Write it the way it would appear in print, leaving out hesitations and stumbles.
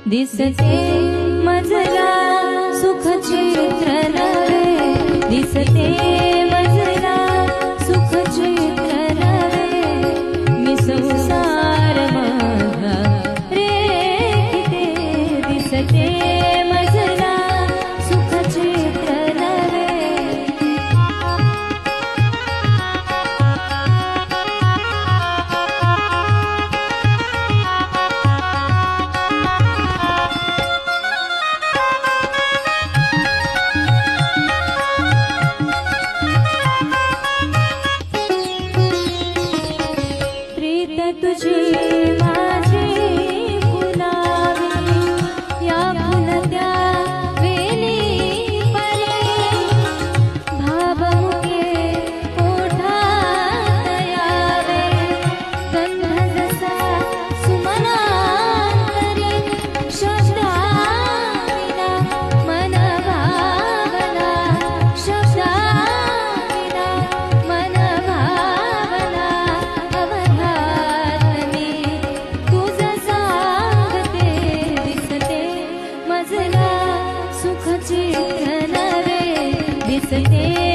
दिसते मजला सुखचित्र नवे, दिसते मजला सुखचित्र नवे, मी संसार माझा रेखिते, दिसते मजला सुखचित्र नवे. तुझी माझी फुलावी, या फुलत्या वेली परे, भावमुखे ओठात यावे, गंध जसा सुमनांतरी, शब्दाविना मन भावना, शब्दाविना मन भावना, सुखचित्र नवे, दिसते